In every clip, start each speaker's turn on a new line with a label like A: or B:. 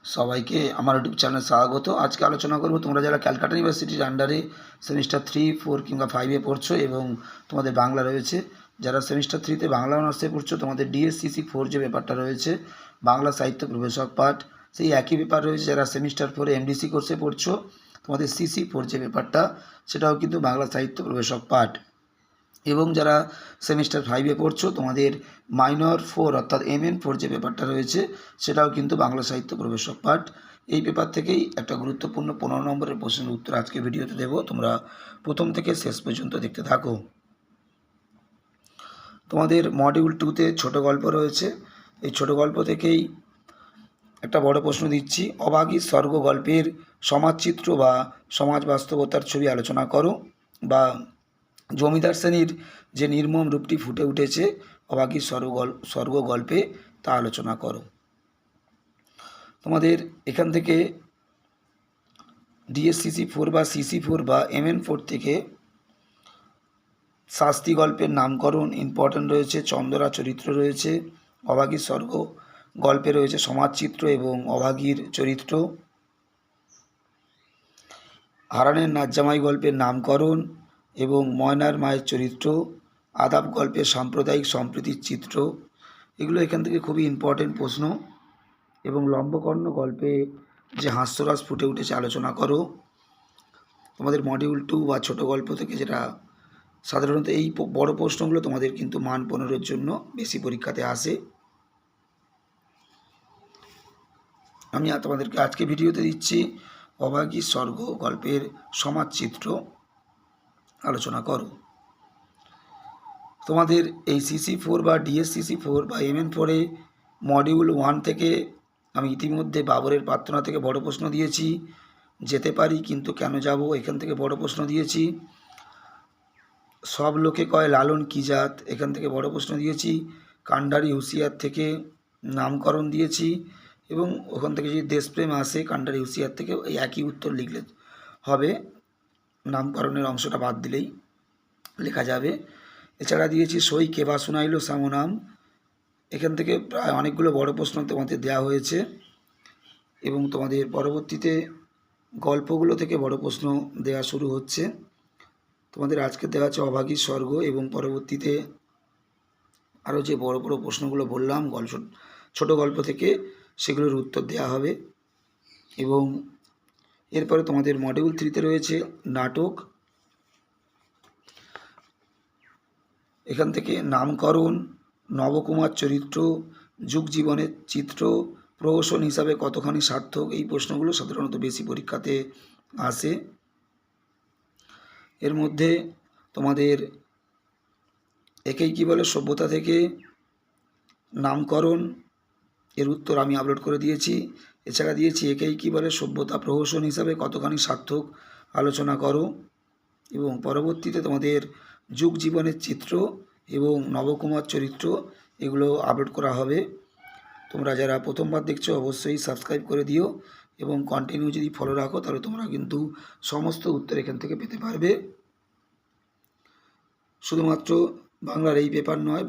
A: সবাইকে আমার ইউটিউব চ্যানেলে স্বাগত। আজকে আলোচনা করব তোমরা যারা ক্যালকাটা ইউনিভার্সিটির আন্ডারে সেমিস্টার 3, 4 কিংবা 5-এ পড়ছো এবং তোমাদের বাংলা রয়েছে, যারা সেমিস্টার 3-তে বাংলা অনার্সে পড়ছো তোমাদের ডিএসসিসি 4 যে পেপারটা রয়েছে বাংলা সাহিত্য প্রবেশক পাঠ, সেই একই পেপার রয়েছে যারা সেমিস্টার 4-এ এমডিসি কোর্সে পড়ছো তোমাদের সিসি 4 যে পেপারটা সেটাও কিন্তু বাংলা সাহিত্য প্রবেশক পাঠ, এবং যারা সেমিস্টার 5-এ পড়ছো তোমাদের মাইনর 4 অর্থাৎ MN4 যে পেপারটা রয়েছে সেটাও কিন্তু বাংলা সাহিত্য প্রবেশক পাঠ। এই পেপার থেকেই একটা গুরুত্বপূর্ণ 15 নম্বরের প্রশ্নের উত্তর আজকে ভিডিওতে দেব, তোমরা প্রথম থেকে শেষ পর্যন্ত দেখতে থাকো। তোমাদের মডিউল 2-তে ছোট গল্প রয়েছে, এই ছোট গল্প থেকেই একটা বড় প্রশ্ন দিচ্ছি। অভাগী স্বর্গ গল্পের সমাজচিত্র বা সমাজ বাস্তবতার ছবি আলোচনা করো, বা জমিদার শ্রেণীর যে নির্মম রূপটি ফুটে উঠেছে অভাগী স্বর্গ গল্পে তা আলোচনা করো। তোমাদের এখান থেকে ডিএসসিসি 4 বা সিসি 4 বা MN4 থেকে শাস্তি গল্পের নামকরণ ইম্পর্ট্যান্ট রয়েছে, চন্দ্রা চরিত্র রয়েছে, অভাগী স্বর্গ গল্পে রয়েছে সমাজচিত্র এবং অভাগীর চরিত্র, হারানের নাচজামাই গল্পের নামকরণ এবং ময়নার মায়ের চরিত্র, আদাব গল্পের সাম্প্রদায়িক সম্প্রীতির চিত্র, এগুলো এখান থেকে খুবই ইম্পর্টেন্ট প্রশ্ন। এবং লম্বকর্ণ গল্পে যে হাস্যরস ফুটে উঠেছে আলোচনা করো। তোমাদের মডিউল 2 বা ছোট গল্প থেকে যেটা সাধারণত এই বড় প্রশ্নগুলো তোমাদের কিন্তু মান 15-এর জন্য বেশি পরীক্ষাতে আসে। আমি তোমাদেরকে আজকে ভিডিওতে দিচ্ছি অভাগী স্বর্গ গল্পের সমাজচিত্র আলোচনা করো। তোমাদের এই সিসি 4 বা ডিএসসিসি 4 বা MN4-এ মডিউল 1 থেকে আমি ইতিমধ্যে বাবরের প্রার্থনা থেকে বড় প্রশ্ন দিয়েছি, যেতে পারি কিন্তু কেন যাব এখান থেকে বড় প্রশ্ন দিয়েছি, সব লোকে কয় লালন কি জাত এখান থেকে বড় প্রশ্ন দিয়েছি, কান্ডারি হুঁশিয়ার থেকে নামকরণ দিয়েছি, এবং ওখান থেকে যদি দেশপ্রেম আসে কান্ডারি হুঁশিয়ার থেকে এই একই উত্তর লিখলে হবে, নামকরণের অংশটা বাদ দিলেই লেখা যাবে। এছাড়া দিয়েছি সই কেবা শুনাইল সামনাম, এখান থেকে প্রায় অনেকগুলো বড় প্রশ্ন তোমাদের দেওয়া হয়েছে, এবং তোমাদের পরবর্তীতে গল্পগুলো থেকে বড় প্রশ্ন দেওয়া শুরু হচ্ছে। তোমাদের আজকে দেওয়া আছে অভাগী স্বর্গ, এবং পরবর্তীতে আরও যে বড় বড় প্রশ্নগুলো বললাম ছোট গল্প থেকে সেগুলোর উত্তর দেওয়া হবে। এবং এরপরে তোমাদের মডিউল 3-তে রয়েছে নাটক, এখান থেকে নামকরণ, নবকুমার চরিত্র, যুগ জীবনের চিত্র, প্রহসন হিসাবে কতখানি সার্থক, এই প্রশ্নগুলো সাধারণত বেশি পরীক্ষাতে আসে। এর মধ্যে তোমাদের একেই কি বলে সভ্যতা থেকে নামকরণ এর উত্তর আমি আপলোড করে দিয়েছি। এছাড়া দিয়েছি একেই কি বলে সভ্যতা প্রহসন হিসাবে কতখানি সার্থক আলোচনা করো, এবং পরবর্তীতে তোমাদের যুগ জীবনের চিত্র এবং নবকুমার চরিত্র এগুলো আপলোড করা হবে। তোমরা যারা প্রথমবার দেখছো অবশ্যই সাবস্ক্রাইব করে দিও, এবং কন্টিনিউ যদি ফলো রাখো তাহলে তোমরা কিন্তু সমস্ত উত্তর এখান থেকে পেতে পারবে। শুধুমাত্র বাংলার এই পেপার নয়,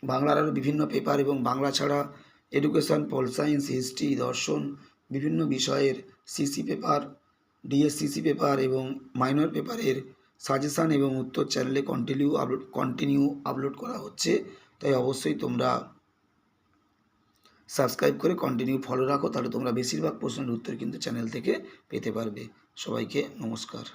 A: বাংলার আরও বিভিন্ন পেপার এবং বাংলা ছাড়া এডুকেশন, পল সায়েন্স, হিস্ট্রি, দর্শন, বিভিন্ন বিষয়ের সিসি পেপার, ডিএসসিসি পেপার এবং মাইনর পেপারের সাজেশান এবং উত্তর চ্যানেলে কন্টিনিউ আপলোড করা হচ্ছে। তাই অবশ্যই তোমরা সাবস্ক্রাইব করে কন্টিনিউ ফলো রাখো, তাহলে তোমরা বেশিরভাগ প্রশ্নের উত্তর কিন্তু চ্যানেল থেকে পেতে পারবে। সবাইকে নমস্কার।